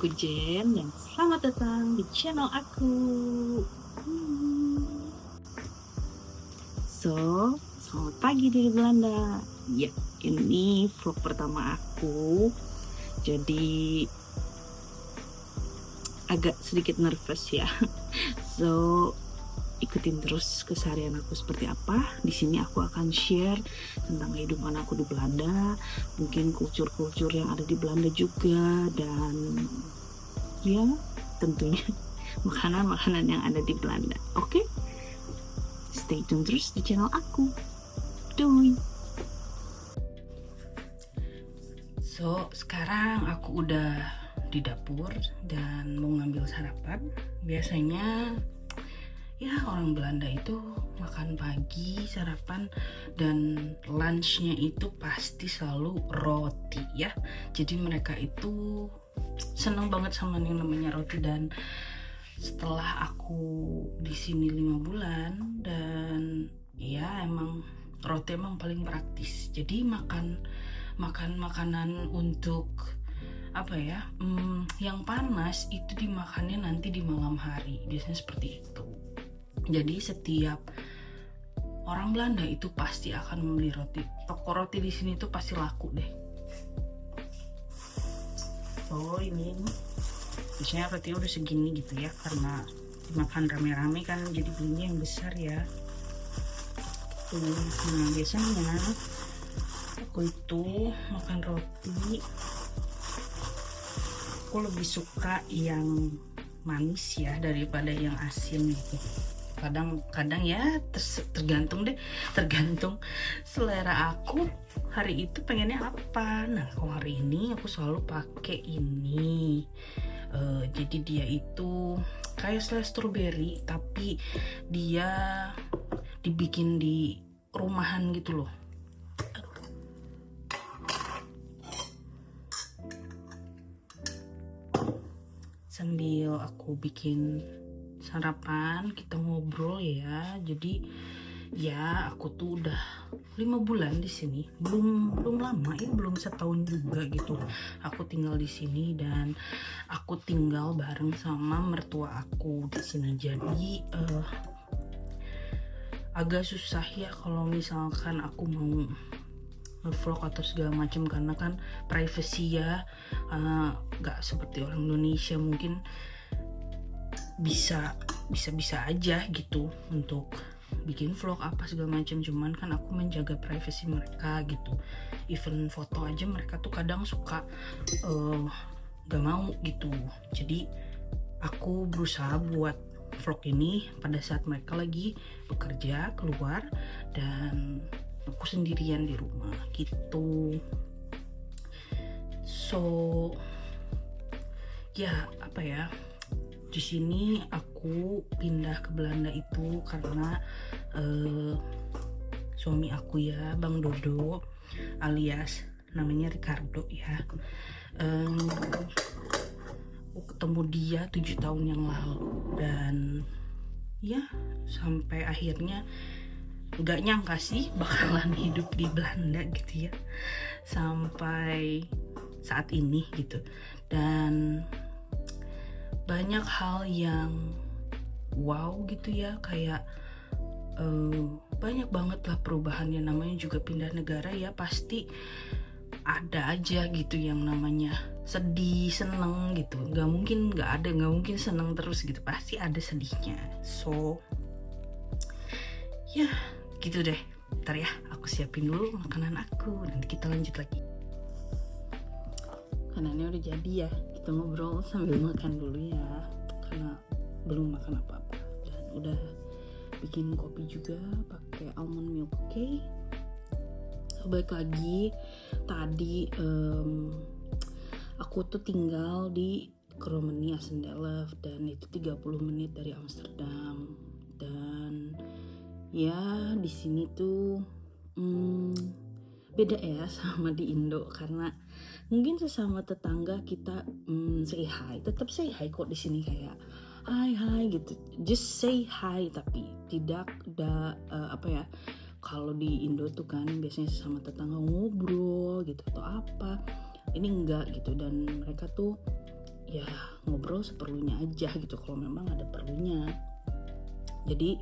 aku Jen dan selamat datang di channel aku. So, selamat pagi dari Belanda. Ya, ini vlog pertama aku. Jadi agak sedikit nervous ya. So, ikutin terus keseharian aku seperti apa. Di sini aku akan share tentang kehidupan aku di Belanda, mungkin kultur-kultur yang ada di Belanda juga, dan ya tentunya makanan-makanan yang ada di Belanda. Oke? Stay tune terus di channel aku. Doi. So, sekarang aku udah di dapur dan mau ngambil sarapan. Biasanya ya orang Belanda itu makan pagi, sarapan, dan lunchnya itu pasti selalu roti ya. Jadi mereka itu seneng banget sama yang namanya roti. Dan setelah aku di sini 5 bulan, dan ya emang roti emang paling praktis. Jadi makan makanan untuk apa ya, yang panas itu dimakannya nanti di malam hari, biasanya seperti itu. Jadi setiap orang Belanda itu pasti akan membeli roti. Toko roti di sini tuh pasti laku deh. Oh, ini biasanya rotinya udah segini gitu ya, karena dimakan rame-rame kan, jadi belinya yang besar ya. Nah, biasanya aku itu makan roti, aku lebih suka yang manis ya daripada yang asin gitu. Kadang ya tergantung selera aku hari itu pengennya apa. Nah, kalau hari ini aku selalu pakai ini. Jadi dia itu kayak selai strawberry, tapi dia dibikin di rumahan gitu loh. Sambil aku bikin sarapan, kita ngobrol ya. Jadi ya aku tuh udah 5 bulan di sini, belum lama ya, belum setahun juga gitu aku tinggal di sini. Dan aku tinggal bareng sama mertua aku di sini. Jadi agak susah ya kalau misalkan aku mau vlog atau segala macam, karena kan privacy ya, nggak seperti orang Indonesia mungkin bisa aja gitu untuk bikin vlog apa segala macam. Cuman kan aku menjaga privasi mereka gitu. Even foto aja mereka tuh kadang suka gak mau gitu. Jadi aku berusaha buat vlog ini pada saat mereka lagi bekerja keluar dan aku sendirian di rumah gitu. So ya apa ya, di sini aku pindah ke Belanda itu karena suami aku ya, Bang Dodo, alias namanya Ricardo ya. Aku ketemu dia 7 tahun yang lalu, dan ya sampai akhirnya gak nyangka sih bakalan hidup di Belanda gitu ya sampai saat ini gitu. Dan banyak hal yang wow gitu ya, kayak banyak banget lah perubahan. yang namanya juga pindah negara ya, pasti ada aja gitu yang namanya sedih, seneng gitu. Nggak mungkin seneng terus gitu, pasti ada sedihnya. So ya gitu deh. Ntar ya, aku siapin dulu makanan aku, nanti kita lanjut lagi. Makanannya udah jadi ya, kita ngobrol sambil makan dulu ya, karena belum makan apa-apa. Dan udah bikin kopi juga pakai almond milk. Oke. So, balik lagi tadi, aku tuh tinggal di Krommenie Assendelft, dan itu 30 menit dari Amsterdam. Dan ya di sini tuh beda ya sama di Indo, karena mungkin sesama tetangga kita tetap say hi kok di sini, kayak hai gitu, just say hi, tapi tidak ada apa ya, kalau di Indo tuh kan biasanya sesama tetangga ngobrol gitu atau apa, ini enggak gitu. Dan mereka tuh ya ngobrol seperlunya aja gitu kalau memang ada perlunya. Jadi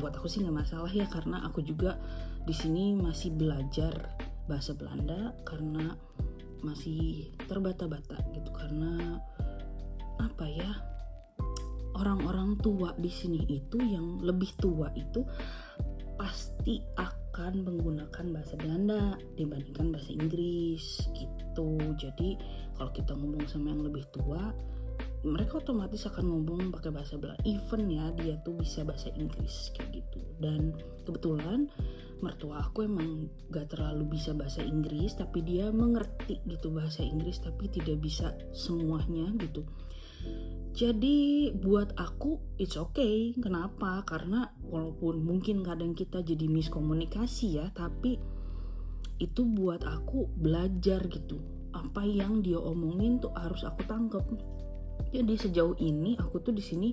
buat aku sih nggak masalah ya, karena aku juga di sini masih belajar bahasa Belanda karena masih terbata-bata gitu, karena apa ya, orang-orang tua di sini itu yang lebih tua itu pasti akan menggunakan bahasa Belanda dibandingkan bahasa Inggris gitu. Jadi kalau kita ngomong sama yang lebih tua, mereka otomatis akan ngomong pakai bahasa Belanda, even ya dia tuh bisa bahasa Inggris kayak gitu. Dan kebetulan mertua aku emang gak terlalu bisa bahasa Inggris, tapi dia mengerti gitu bahasa Inggris, tapi tidak bisa semuanya gitu. Jadi buat aku it's okay. Kenapa? Karena walaupun mungkin kadang kita jadi miskomunikasi ya, tapi itu buat aku belajar gitu. Apa yang dia omongin tuh harus aku tangkap. Jadi sejauh ini aku tuh di sini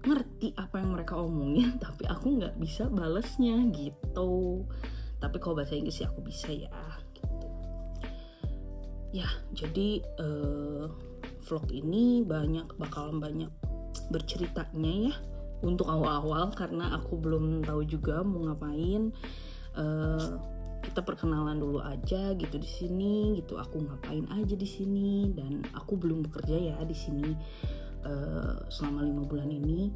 ngerti apa yang mereka omongin, tapi aku nggak bisa balesnya gitu. Tapi kalau bahasa Inggris ya aku bisa ya. Gitu. Ya jadi vlog ini bakalan banyak berceritanya ya untuk awal-awal, karena aku belum tahu juga mau ngapain. Kita perkenalan dulu aja gitu di sini gitu, aku ngapain aja di sini, dan aku belum bekerja ya di sini selama 5 bulan ini.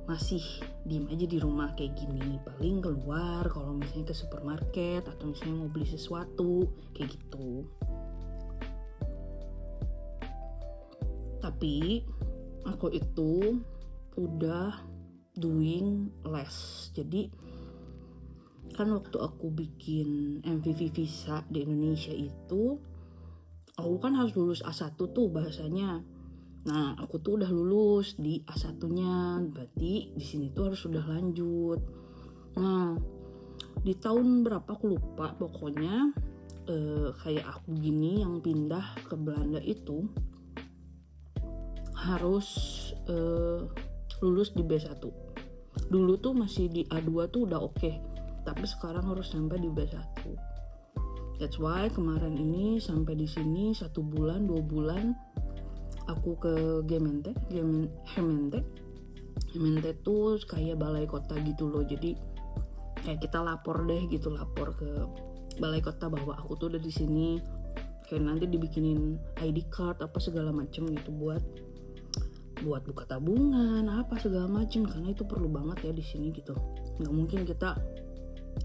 Masih diem aja di rumah kayak gini, paling keluar kalau misalnya ke supermarket atau misalnya mau beli sesuatu kayak gitu. Tapi aku itu udah doing les. Jadi kan waktu aku bikin MVV visa di Indonesia itu, aku kan harus lulus A1 tuh bahasanya. Nah, aku tuh udah lulus di A1-nya, berarti di sini tuh harus udah lanjut. Nah, di tahun berapa aku lupa, pokoknya kayak aku gini yang pindah ke Belanda itu harus lulus di B1. Dulu tuh masih di A2 tuh udah oke, tapi sekarang harus sampai di B1. That's why kemarin ini sampai di sini 1 bulan 2 bulan aku ke Gemeente tuh kayak balai kota gitu loh. Jadi kayak kita lapor ke balai kota bahwa aku tuh udah di sini. Kayak nanti dibikinin ID card apa segala macem gitu buat buka tabungan apa segala macem, karena itu perlu banget ya di sini gitu. Nggak mungkin kita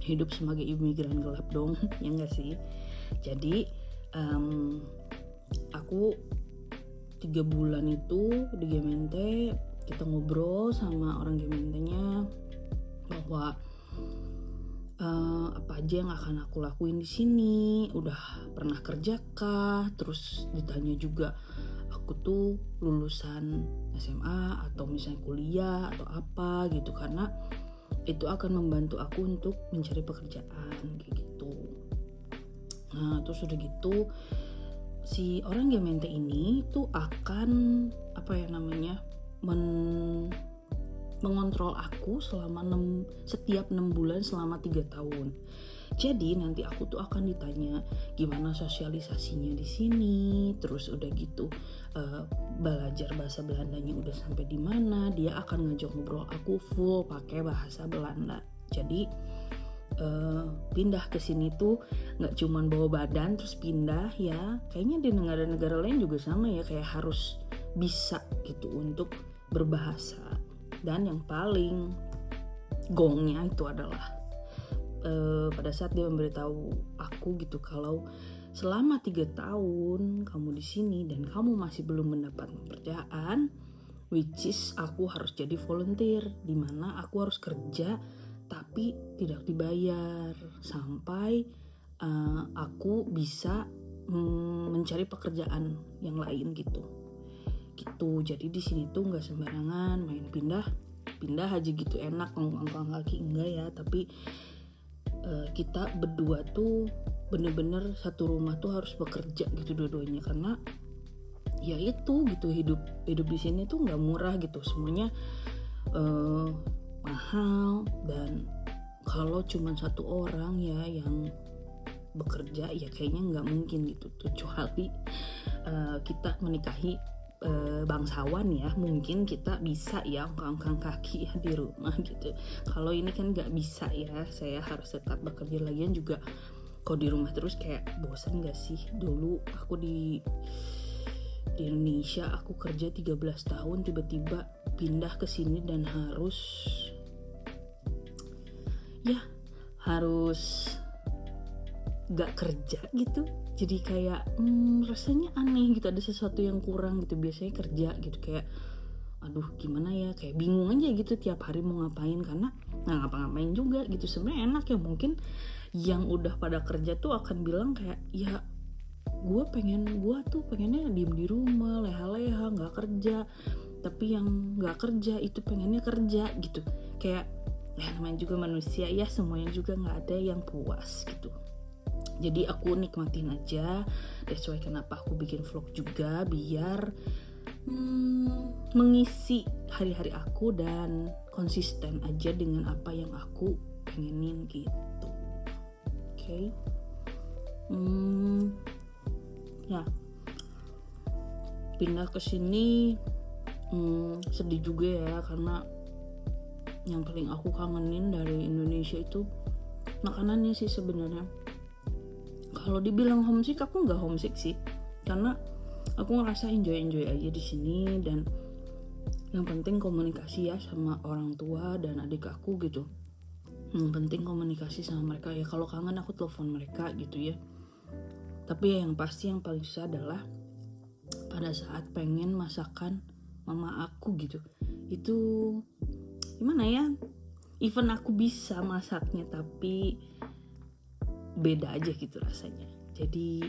hidup sebagai imigran gelap dong, ya nggak sih? Jadi aku 3 bulan itu di Gemeente, kita ngobrol sama orang Gemeentenya bahwa apa aja yang akan aku lakuin di sini, udah pernah kerja kah, terus ditanya juga aku tuh lulusan SMA atau misalnya kuliah atau apa gitu, karena itu akan membantu aku untuk mencari pekerjaan kayak gitu. Nah terus udah gitu si orang Gemeente ini tuh akan mengontrol aku selama setiap 6 bulan selama 3 tahun. Jadi nanti aku tuh akan ditanya gimana sosialisasinya di sini, terus udah gitu belajar bahasa Belandanya udah sampai di mana. Dia akan ngajak ngobrol aku full pakai bahasa Belanda. Jadi pindah ke sini tuh nggak cuman bawa badan terus pindah ya. Kayaknya di negara-negara lain juga sama ya, kayak harus bisa gitu untuk berbahasa. Dan yang paling gongnya itu adalah pada saat dia memberitahu aku gitu kalau selama 3 tahun kamu di sini dan kamu masih belum mendapat pekerjaan, which is aku harus jadi volunteer, di mana aku harus kerja tapi tidak dibayar sampai aku bisa mencari pekerjaan yang lain gitu. Jadi di sini tuh nggak sembarangan main pindah aja gitu enak ngangkang kaki, enggak ya, tapi kita berdua tuh bener-bener satu rumah tuh harus bekerja gitu dua-duanya, karena ya itu gitu hidup di sini tuh nggak murah gitu, semuanya mahal. Dan kalau cuma satu orang ya yang bekerja, ya kayaknya nggak mungkin gitu, kecuali kita menikahi bangsawan ya, mungkin kita bisa ya angkat kaki ya di rumah gitu. Kalau ini kan nggak bisa ya, saya harus tetap bekerja. Lagian juga kalau di rumah terus kayak bosan gak sih? Dulu aku di Indonesia aku kerja 13 tahun, tiba-tiba pindah ke sini dan harus gak kerja gitu. Jadi kayak rasanya aneh gitu, ada sesuatu yang kurang gitu. Biasanya kerja gitu kayak aduh gimana ya, kayak bingung aja gitu tiap hari mau ngapain, karena nggak ngapa-ngapain juga gitu. Sebenarnya enak ya, mungkin yang udah pada kerja tuh akan bilang kayak ya gue tuh pengennya diem di rumah leha-leha nggak kerja. Tapi yang nggak kerja itu pengennya kerja gitu. Kayak ya namanya juga manusia ya, semuanya juga nggak ada yang puas gitu. Jadi aku nikmatin aja. That's why kenapa aku bikin vlog juga, biar mengisi hari-hari aku dan konsisten aja dengan apa yang aku pengenin gitu. Oke. Ya pindah ke sini sedih juga ya, karena yang paling aku kangenin dari Indonesia itu makanannya sih sebenarnya. Kalau dibilang homesick, aku nggak homesick sih, karena aku ngerasa enjoy aja di sini. Dan yang penting komunikasi ya sama orang tua dan adik aku gitu. Yang penting komunikasi sama mereka ya. Kalau kangen aku telepon mereka gitu ya. Tapi yang pasti yang paling susah adalah pada saat pengen masakan mama aku gitu. Itu gimana ya? Even aku bisa masaknya, tapi beda aja gitu rasanya. Jadi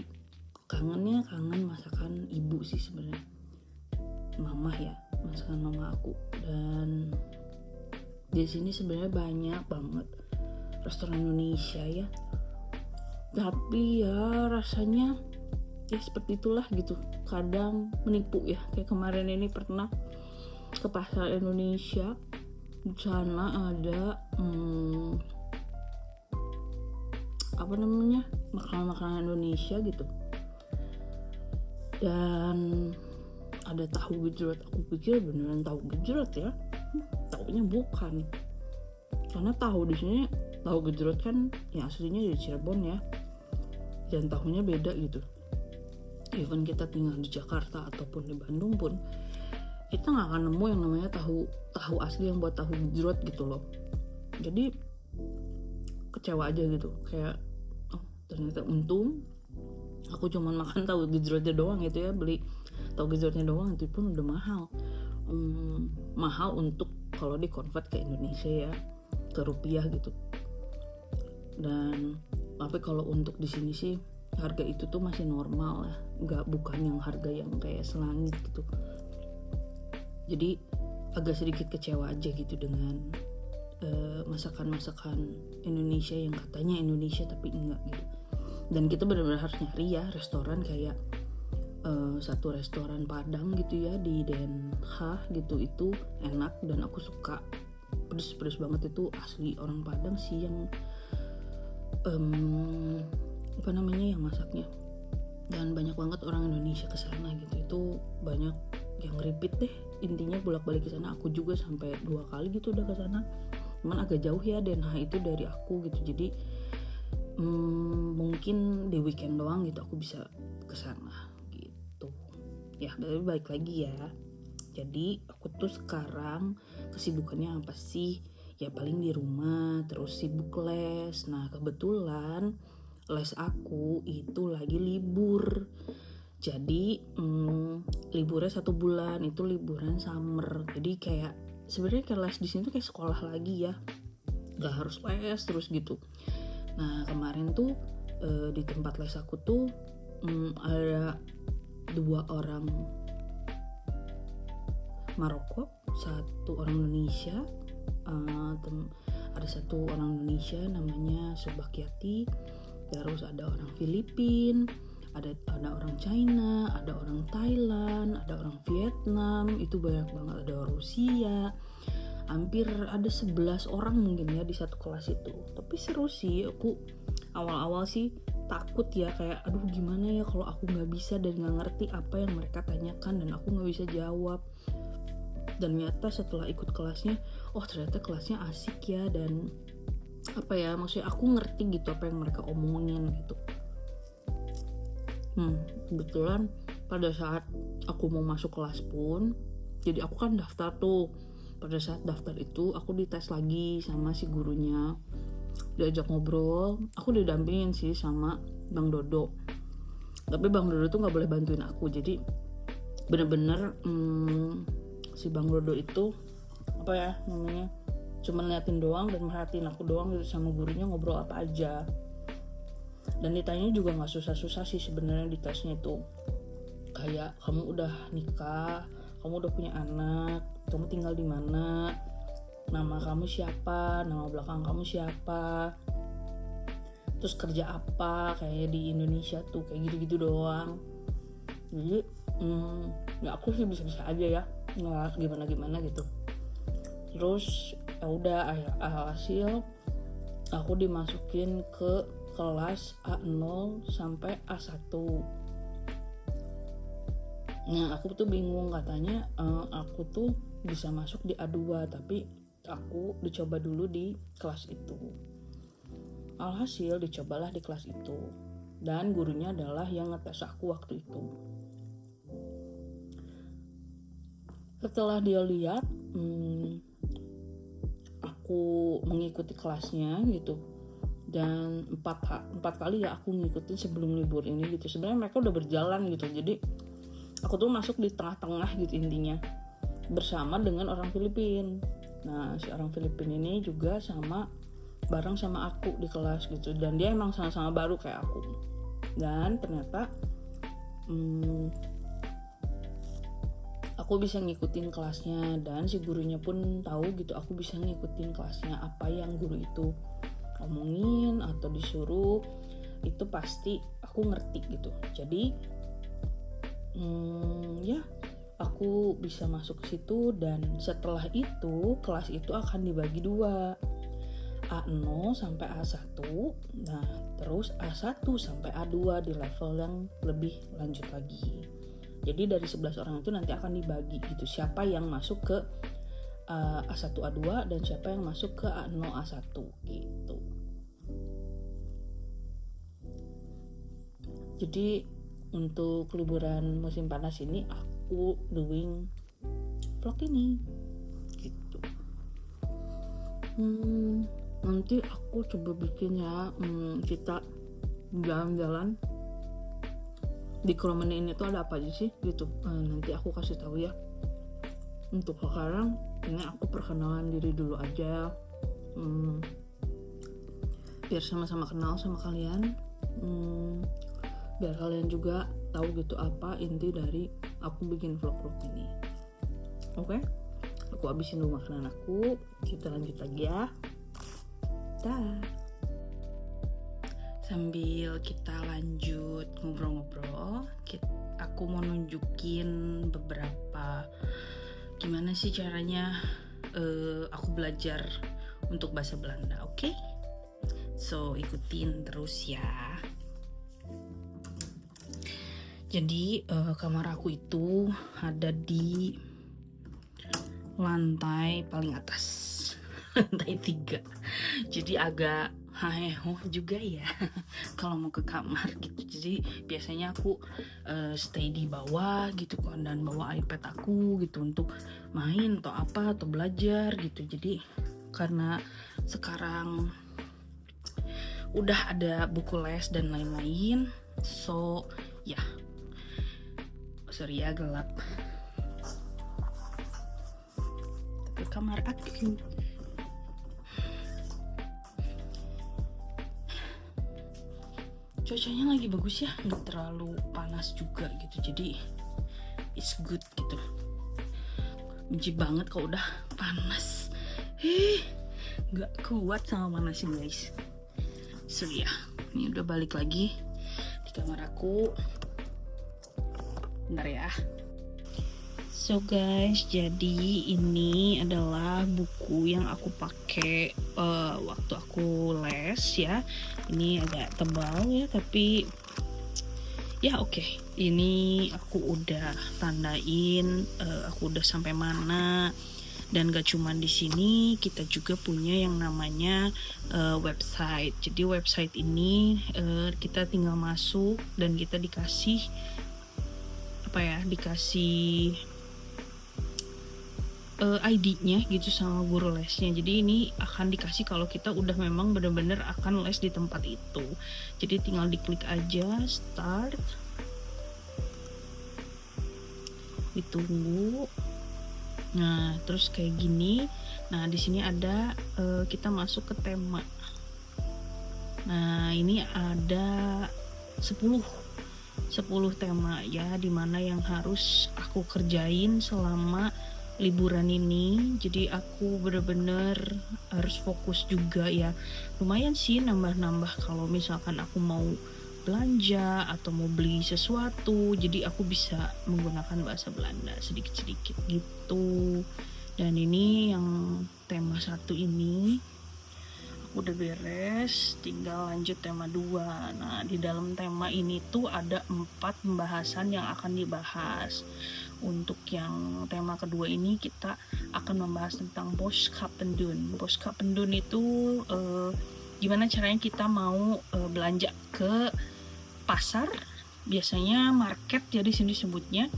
kangen masakan ibu sih sebenarnya, mama ya, masakan mama aku. Dan di sini sebenarnya banyak banget restoran Indonesia ya, tapi ya rasanya ya seperti itulah gitu, kadang menipu ya. Kayak kemarin ini pernah ke pasar Indonesia, di sana ada makanan Indonesia gitu, dan ada tahu gejrot. Aku pikir beneran tahu gejrot ya, taunya bukan. Karena tahu di sini, tahu gejrot kan ya aslinya dari Cirebon ya, dan tahunya beda gitu. Even kita tinggal di Jakarta ataupun di Bandung pun, kita nggak akan nemu yang namanya tahu asli yang buat tahu gejrot gitu loh. Jadi kecewa aja gitu, kayak ternyata untung aku cuma makan tahu gejrotnya doang gitu ya, beli tahu gejrotnya doang itu pun udah mahal untuk kalau di convert ke Indonesia ya, ke rupiah gitu. Dan tapi kalau untuk di sini sih harga itu tuh masih normal lah, bukan yang harga yang kayak selangit gitu. Jadi agak sedikit kecewa aja gitu dengan masakan Indonesia yang katanya Indonesia tapi enggak gitu. Dan kita benar-benar harus nyari ya restoran kayak satu restoran Padang gitu ya di Den Haag gitu, itu enak dan aku suka, pedes banget. Itu asli orang Padang sih yang yang masaknya. Dan banyak banget orang Indonesia kesana gitu, itu banyak yang repeat deh, intinya bolak-balik ke sana. Aku juga sampai 2 kali gitu udah ke sana. Cuman agak jauh ya Den Haag itu dari aku gitu. Jadi mungkin di weekend doang gitu aku bisa ke sana gitu. Ya, tapi balik lagi ya. Jadi aku tuh sekarang kesibukannya apa sih? Ya paling di rumah, terus sibuk les. Nah, kebetulan les aku itu lagi libur. Jadi liburnya 1 bulan, itu liburan summer. Jadi kayak sebenarnya kayak les di sini tuh kayak sekolah lagi ya, nggak harus les terus gitu. Nah kemarin tuh di tempat les aku tuh ada 2 orang Maroko, 1 orang Indonesia. Ada 1 orang Indonesia namanya Subakyati, terus ada orang Filipina, ada orang China, ada orang Thailand, ada orang Vietnam, itu banyak banget, ada orang Rusia. Hampir ada 11 orang mungkin ya di satu kelas itu. Tapi seru sih, aku awal-awal sih takut ya, kayak aduh gimana ya kalau aku nggak bisa dan nggak ngerti apa yang mereka tanyakan dan aku nggak bisa jawab. Dan ternyata setelah ikut kelasnya, oh ternyata kelasnya asik ya, dan apa ya, maksudnya aku ngerti gitu apa yang mereka omongin gitu. Kebetulan pada saat aku mau masuk kelas pun, jadi aku kan daftar tuh. Pada saat daftar itu aku dites lagi sama si gurunya, diajak ngobrol. Aku didampingin sih sama Bang Dodo, tapi Bang Dodo tuh nggak boleh bantuin aku. Jadi bener-bener si Bang Dodo itu apa ya namanya, cuma liatin doang dan merhatiin aku doang gitu, sama gurunya ngobrol apa aja. Dan ditanya juga nggak susah-susah sih sebenarnya di tesnya itu. Kayak kamu udah nikah, kamu udah punya anak, kamu tinggal di mana, nama kamu siapa, nama belakang kamu siapa, terus kerja apa, kayak di Indonesia tuh kayak gitu-gitu doang. Jadi ya aku sih bisa-bisa aja ya, nggak gimana-gimana gitu. Terus ya udah hasil aku dimasukin ke kelas A0 sampai A1. Nah aku tuh bingung, katanya aku tuh bisa masuk di A2, tapi aku dicoba dulu di kelas itu. Alhasil dicobalah di kelas itu, dan gurunya adalah yang ngetes aku waktu itu. Setelah dia lihat aku mengikuti kelasnya gitu, dan 4 kali ya aku ngikutin sebelum libur ini gitu. Sebenarnya mereka udah berjalan gitu, jadi aku tuh masuk di tengah-tengah gitu intinya, bersama dengan orang Filipina. Nah si orang Filipina ini juga bareng sama aku di kelas gitu, dan dia emang sama-sama baru kayak aku. Dan ternyata aku bisa ngikutin kelasnya, dan si gurunya pun tahu gitu aku bisa ngikutin kelasnya. Apa yang guru itu omongin atau disuruh itu pasti aku ngerti gitu. Jadi ya aku bisa masuk ke situ. Dan setelah itu kelas itu akan dibagi 2, A0 sampai A1. Nah terus A1 sampai A2 di level yang lebih lanjut lagi. Jadi dari 11 orang itu nanti akan dibagi gitu, siapa yang masuk ke A1 A2 dan siapa yang masuk ke A0 A1 gitu. Jadi untuk liburan musim panas ini aku doing vlog ini gitu. Nanti aku coba bikin ya, kita jalan-jalan di Kromene ini tuh ada apa aja sih gitu. Nanti aku kasih tahu ya. Untuk sekarang ini aku perkenalan diri dulu aja, biar sama-sama kenal sama kalian, biar kalian juga tahu gitu apa inti dari aku bikin vlog-vlog ini. Oke? Aku habisin dulu makanan aku, kita lanjut lagi ya. Dah. Sambil kita lanjut ngobrol-ngobrol, aku mau nunjukin beberapa gimana sih caranya aku belajar untuk bahasa Belanda. Oke? So ikutin terus ya. Jadi kamar aku itu ada di lantai paling atas, lantai 3. Jadi agak haeho juga ya kalau mau ke kamar gitu. Jadi biasanya aku stay di bawah gitu kan, dan bawa iPad aku gitu untuk main atau apa atau belajar gitu. Jadi karena sekarang udah ada buku les dan lain-lain, so ya sorry ya gelap. Ke kamar aku. Cuacanya lagi bagus ya, nggak terlalu panas juga gitu, jadi it's good gitu. Benci banget kalau udah panas, nggak kuat sama panasnya guys. So ya, ini udah balik lagi di kamar aku. Bentar ya. So guys, jadi ini adalah buku yang aku pakai waktu aku les ya. Ini agak tebal ya, tapi ya oke. Ini aku udah tandain, aku udah sampai mana. Dan gak cuma di sini, kita juga punya yang namanya website. Jadi website ini kita tinggal masuk dan kita dikasih dikasih ID-nya gitu sama guru lesnya. Jadi ini akan dikasih kalau kita udah memang benar-benar akan les di tempat itu. Jadi tinggal diklik aja start, ditunggu. Nah, terus kayak gini. Nah, di sini ada kita masuk ke tema. Nah, ini ada 10 tema ya, dimana yang harus aku kerjain selama liburan ini. Jadi aku bener-bener harus fokus juga ya. Lumayan sih nambah-nambah kalau misalkan aku mau belanja atau mau beli sesuatu, jadi aku bisa menggunakan bahasa Belanda sedikit-sedikit gitu. Dan ini yang tema 1 ini aku udah beres, tinggal lanjut tema 2. Nah, di dalam tema ini tuh ada 4 pembahasan yang akan dibahas. Untuk yang tema kedua ini kita akan membahas tentang Boodschappendoen. Boodschappendoen itu gimana caranya kita mau belanja ke pasar, biasanya market ya di sini sebutnya,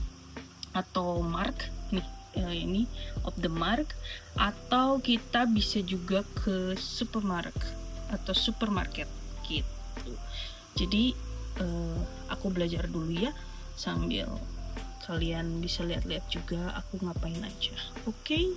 atau mark nih, ini of the mark, atau kita bisa juga ke supermarket atau supermarket gitu. Jadi aku belajar dulu ya, sambil kalian bisa lihat-lihat juga aku ngapain aja. Oke?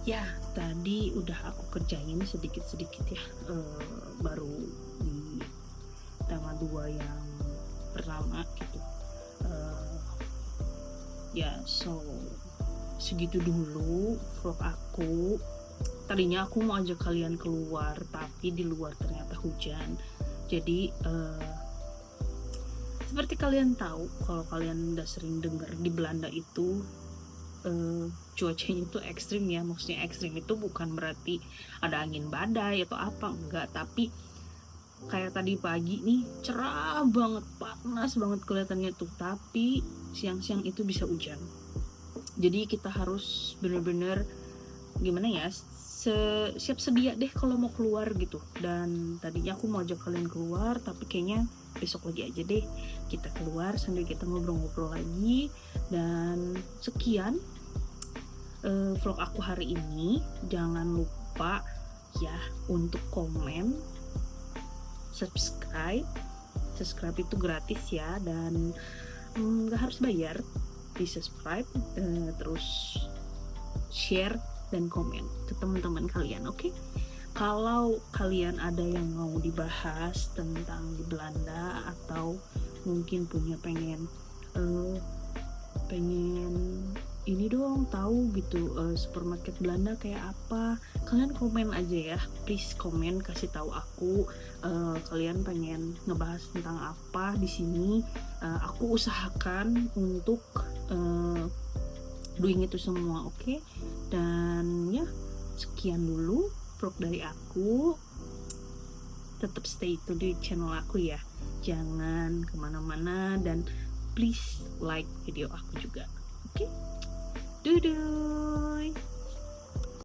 Ya, tadi udah aku kerjain sedikit-sedikit ya, baru di tema 2 yang pertama gitu. Ya, so segitu dulu vlog aku. Tadinya aku mau ajak kalian keluar, tapi di luar ternyata hujan. Jadi seperti kalian tahu, kalau kalian udah sering dengar di Belanda itu cuacanya itu ekstrim ya. Maksudnya ekstrim itu bukan berarti ada angin badai atau apa, enggak, tapi kayak tadi pagi nih cerah banget, panas banget kelihatannya tuh, tapi siang-siang itu bisa hujan. Jadi kita harus bener-bener gimana ya, siap sedia deh kalau mau keluar gitu. Dan tadinya aku mau ajak kalian keluar, tapi kayaknya besok lagi aja deh kita keluar sambil kita ngobrol-ngobrol lagi. Dan sekian vlog aku hari ini. Jangan lupa ya untuk komen, subscribe itu gratis ya, dan nggak harus bayar. Di subscribe, terus share dan komen ke teman-teman kalian, oke? Kalau kalian ada yang mau dibahas tentang di Belanda, atau mungkin punya pengen ini dong tahu gitu, supermarket Belanda kayak apa, kalian komen aja ya, please komen, kasih tahu aku kalian pengen ngebahas tentang apa di sini. Aku usahakan untuk doing itu semua, oke? Dan ya, sekian dulu vlog dari aku. Tetap stay tune di channel aku ya, jangan kemana-mana, dan please like video aku juga, oke? Duduy.